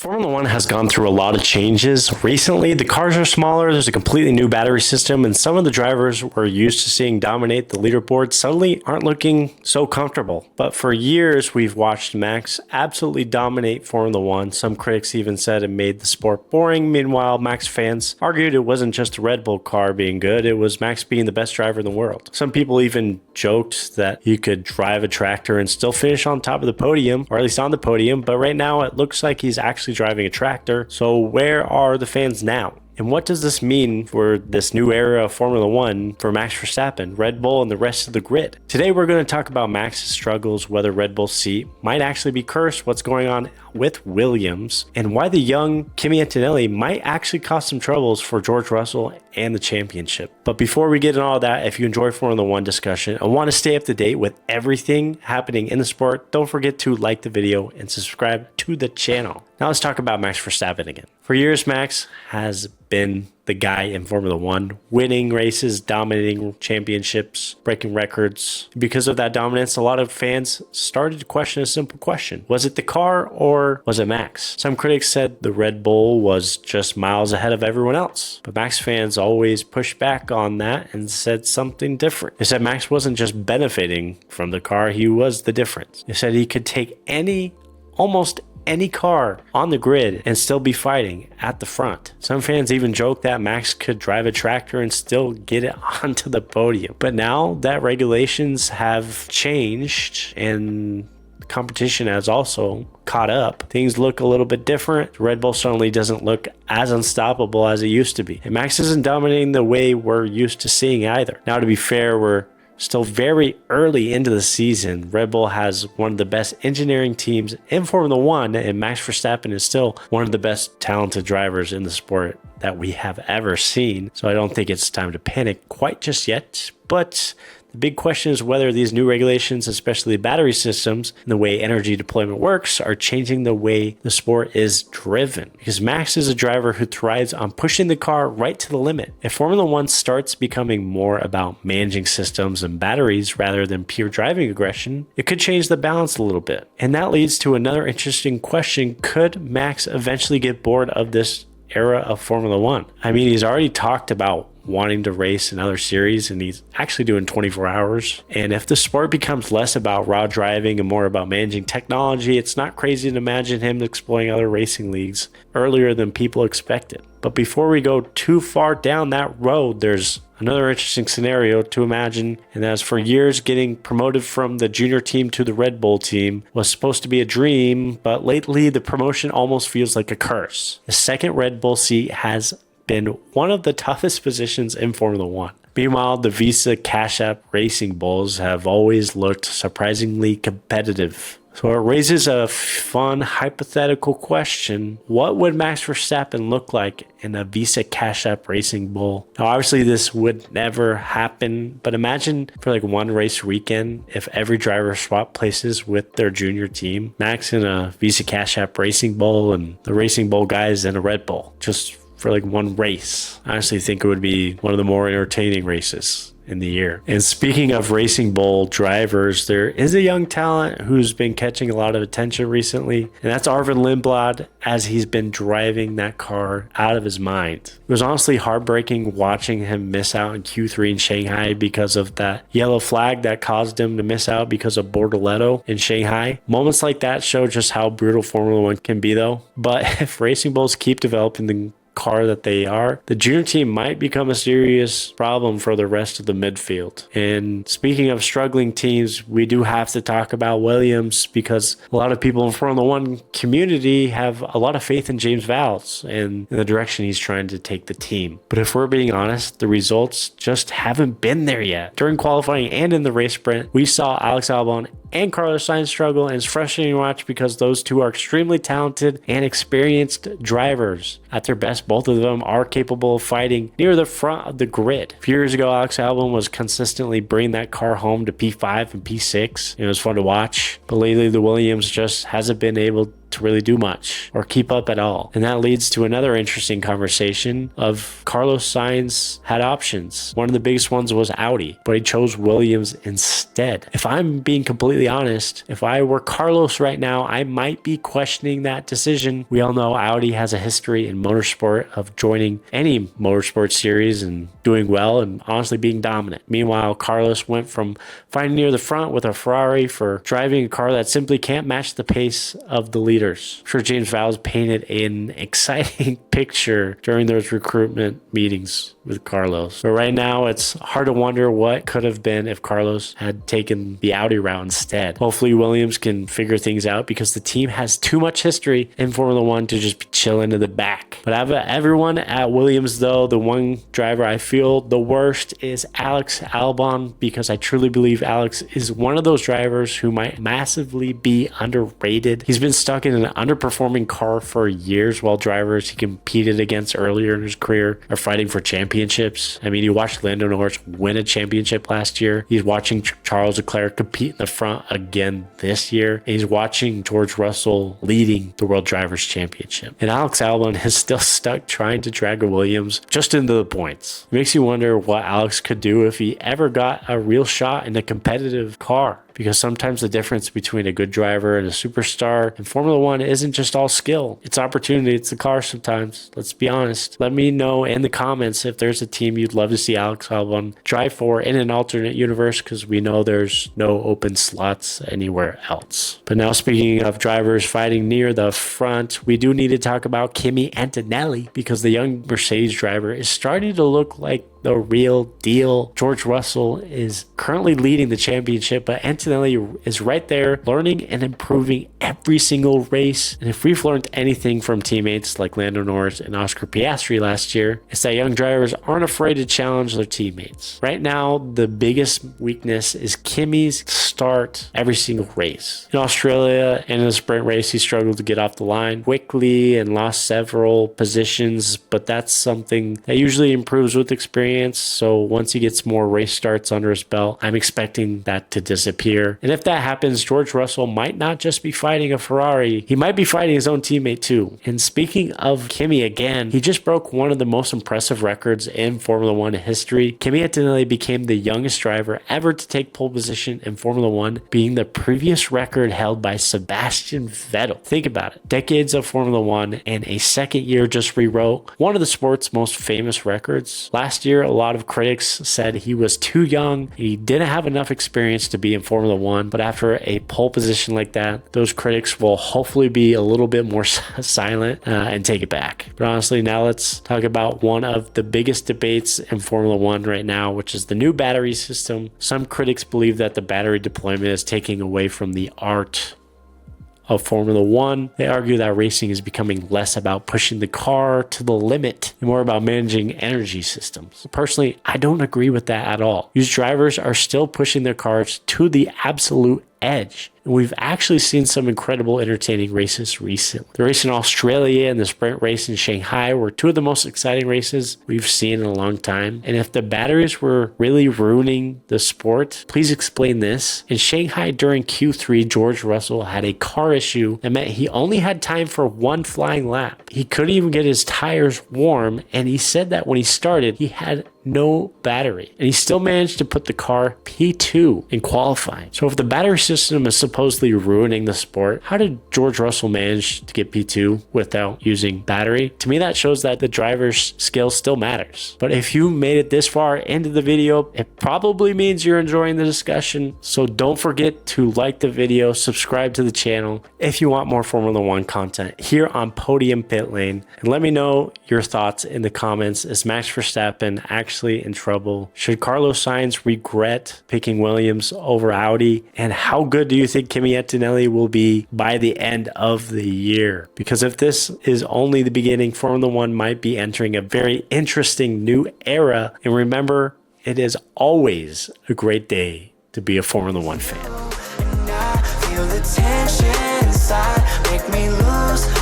Formula One has gone through a lot of changes. Recently, the cars are smaller, there's a completely new battery system, and some of the drivers we're used to seeing dominate the leaderboard suddenly aren't looking so comfortable. But for years, we've watched Max absolutely dominate Formula One. Some critics even said it made the sport boring. Meanwhile, Max fans argued it wasn't just a Red Bull car being good, it was Max being the best driver in the world. Some people even joked that he could drive a tractor and still finish on top of the podium, or at least on the podium, but right now it looks like he's actually driving a tractor. So where are the fans now? And what does this mean for this new era of Formula One for Max Verstappen, Red Bull, and the rest of the grid? Today, we're going to talk about Max's struggles, whether Red Bull's seat might actually be cursed, what's going on with Williams, and why the young Kimi Antonelli might actually cause some troubles for George Russell and the championship. But before we get into all that, if you enjoy Formula One discussion and want to stay up to date with everything happening in the sport, don't forget to like the video and subscribe to the channel. Now let's talk about Max Verstappen again. For years, Max has been the guy in Formula One, winning races, dominating championships, breaking records. Because of that dominance, a lot of fans started to question a simple question. Was it the car or was it Max? Some critics said the Red Bull was just miles ahead of everyone else. But Max fans always pushed back on that and said something different. They said Max wasn't just benefiting from the car, he was the difference. They said he could take almost any car on the grid and still be fighting at the front. Some fans even joked that Max could drive a tractor and still get it onto the podium. But now that regulations have changed and competition has also caught up, things look a little bit different. Red Bull certainly doesn't look as unstoppable as it used to be. And Max isn't dominating the way we're used to seeing either. Now, to be fair, we're still very early into the season. Red Bull has one of the best engineering teams in Formula One, and Max Verstappen is still one of the best talented drivers in the sport that we have ever seen. So I don't think it's time to panic quite just yet. But the big question is whether these new regulations, especially battery systems and the way energy deployment works, are changing the way the sport is driven. Because Max is a driver who thrives on pushing the car right to the limit. If Formula One starts becoming more about managing systems and batteries rather than pure driving aggression, it could change the balance a little bit. And that leads to another interesting question. Could Max eventually get bored of this era of Formula One? I mean, he's already talked about wanting to race in other series, and he's actually doing 24 hours. And if the sport becomes less about raw driving and more about managing technology, it's not crazy to imagine him exploring other racing leagues earlier than people expected. But before we go too far down that road, there's another interesting scenario to imagine, and that's for years getting promoted from the junior team to the Red Bull team was supposed to be a dream, but lately the promotion almost feels like a curse. The second Red Bull seat has been one of the toughest positions in Formula One. Meanwhile, the Visa Cash App Racing Bulls have always looked surprisingly competitive. So it raises a fun hypothetical question. What would Max Verstappen look like in a Visa Cash App Racing Bull? Now, obviously this would never happen, but imagine for like one race weekend, if every driver swapped places with their junior team, Max in a Visa Cash App Racing Bull and the Racing Bull guys in a Red Bull, just for like one race. I honestly think it would be one of the more entertaining races in the year. And speaking of Racing Bull drivers, there is a young talent who's been catching a lot of attention recently, and that's Arvin Lindblad, as he's been driving that car out of his mind. It was honestly heartbreaking watching him miss out in Q3 in Shanghai because of that yellow flag that caused him to miss out because of Bortoleto in Shanghai. Moments like that show just how brutal Formula One can be though. But if Racing Bulls keep developing the car that they are, the junior team might become a serious problem for the rest of the midfield. And speaking of struggling teams, we do have to talk about Williams, because a lot of people in Formula One community have a lot of faith in James Vowles and in the direction he's trying to take the team. But if we're being honest, the results just haven't been there yet. During qualifying and in the race sprint, we saw Alex Albon and Carlos Sainz struggle, and it's frustrating to watch because those two are extremely talented and experienced drivers. At their best, both of them are capable of fighting near the front of the grid. A few years ago, Alex Albon was consistently bringing that car home to P5 and P6. It was fun to watch, but lately the Williams just hasn't been able to really do much or keep up at all. And that leads to another interesting conversation of Carlos Sainz had options. One of the biggest ones was Audi, but he chose Williams instead. If I'm being completely honest, if I were Carlos right now, I might be questioning that decision. We all know Audi has a history in motorsport of joining any motorsport series and doing well and honestly being dominant. Meanwhile, Carlos went from fighting near the front with a Ferrari for driving a car that simply can't match the pace of the leaders. I'm sure James Vowles painted an exciting picture during those recruitment meetings with Carlos. But right now, it's hard to wonder what could have been if Carlos had taken the Audi route instead. Hopefully, Williams can figure things out because the team has too much history in Formula One to just be chilling in the back. But out of everyone at Williams, though, the one driver I feel the worst is Alex Albon, because I truly believe Alex is one of those drivers who might massively be underrated. He's been stuck in an underperforming car for years, while drivers he competed against earlier in his career are fighting for championships. I mean, you watched Lando Norris win a championship last year. He's watching Charles Leclerc compete in the front again this year. And he's watching George Russell leading the World Drivers' Championship. And Alex Albon is still stuck trying to drag a Williams just into the points. It makes you wonder what Alex could do if he ever got a real shot in a competitive car. Because sometimes the difference between a good driver and a superstar in Formula One isn't just all skill. It's opportunity. It's the car sometimes. Let's be honest. Let me know in the comments if there's a team you'd love to see Alex Albon drive for in an alternate universe, because we know there's no open slots anywhere else. But now, speaking of drivers fighting near the front, we do need to talk about Kimi Antonelli, because the young Mercedes driver is starting to look like the real deal. George Russell is currently leading the championship, but Antonelli is right there learning and improving every single race. And if we've learned anything from teammates like Lando Norris and Oscar Piastri last year, it's that young drivers aren't afraid to challenge their teammates. Right now, the biggest weakness is Kimi's start every single race. In Australia and in the sprint race, he struggled to get off the line quickly and lost several positions, but that's something that usually improves with experience. So once he gets more race starts under his belt, I'm expecting that to disappear. And if that happens, George Russell might not just be fighting a Ferrari, he might be fighting his own teammate too. And speaking of Kimi again, he just broke one of the most impressive records in Formula One history. Kimi Antonelli became the youngest driver ever to take pole position in Formula One, being the previous record held by Sebastian Vettel. Think about it. Decades of Formula One and a second year just rewrote one of the sport's most famous records. Last year, a lot of critics said he was too young. He didn't have enough experience to be in Formula One, but after a pole position like that, those critics will hopefully be a little bit more silent and take it back. But honestly, now let's talk about one of the biggest debates in Formula One right now, which is the new battery system. Some critics believe that the battery deployment is taking away from the art of Formula One. They argue that racing is becoming less about pushing the car to the limit and more about managing energy systems. Personally, I don't agree with that at all. These drivers are still pushing their cars to the absolute edge. And we've actually seen some incredible entertaining races recently. The race in Australia and the sprint race in Shanghai were two of the most exciting races we've seen in a long time. And if the batteries were really ruining the sport, please explain this. In Shanghai during Q3, George Russell had a car issue that meant he only had time for one flying lap. He couldn't even get his tires warm, and he said that when he started, he had no battery, and he still managed to put the car P2 in qualifying. So if the battery system is supposedly ruining the sport, how did George Russell manage to get P2 without using battery? To me, that shows that the driver's skill still matters. But if you made it this far into the video, it probably means you're enjoying the discussion. So don't forget to like the video, subscribe to the channel if you want more Formula One content here on Podium Pitlane, and let me know your thoughts in the comments. Is Max Verstappen actually in trouble? Should Carlos Sainz regret picking Williams over Audi? And how good do you think Kimi Antonelli will be by the end of the year? Because if this is only the beginning, Formula One might be entering a very interesting new era. And remember, it is always a great day to be a Formula One fan. Feel the tension inside, make me lose